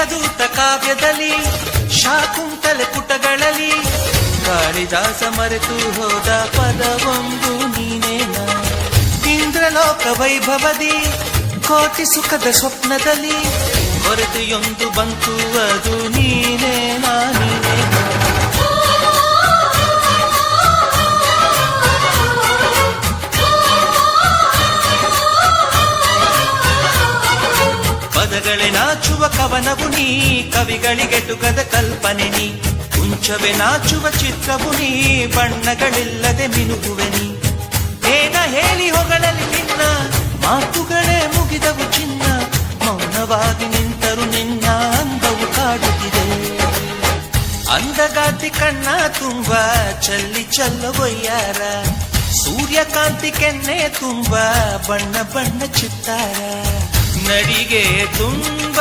ಮೇಘದೂತ ಕಾವ್ಯದಲ್ಲಿ ಶಾಕುಂತಲೆ ಪುಟಗಳಲ್ಲಿ ಕಾಳಿದಾಸ ಮರೆತು ಹೋದ ಪದವೊಂದು ನೀನೇನ. ಇಂದ್ರಲೋಕ ವೈಭವದಿ ಕೋಟಿ ಸುಖದ ಸ್ವಪ್ನದಲ್ಲಿ ಹೊರತೆಯೊಂದು ಬಂತು ಅದು ನೀನೇನ ನೀನೇನ. ಪದಗಳೇ ನಾಚುವ ಕವನವು ನೀ, ಕವಿಗಳಿಗೆಟುಕದ ಕಲ್ಪನೆ ನೀ. ಕುಂಚವೇ ನಾಚುವ ಚಿತ್ರವು ನೀ, ಬಣ್ಣಗಳಿಲ್ಲದೆ ಮಿನುಗುವೆ ನೀ. ಏನ ಹೇಳಿ ಹೊಗಳಲಿ ನಿನ್ನ, ಮಾತುಗಳೇ ಮುಗಿದವು ಚಿನ್ನ. ಮೌನವಾಗಿ ನಿಂತರು ನಿನ್ನ ಅಂದವು ಕಾಡುತ್ತಿದೆ. ಅಂದಗಾತಿ ಕಣ್ಣ ತುಂಬ ಚಲ್ಲಿ ಚಲ್ಲವೊಯ್ಯಾರ, ಸೂರ್ಯಕಾಂತಿ ಕೆನ್ನೆ ತುಂಬ ಬಣ್ಣ ಬಣ್ಣ ಚಿತ್ತಾರ. ನಡಿಗೆ ತುಂಬ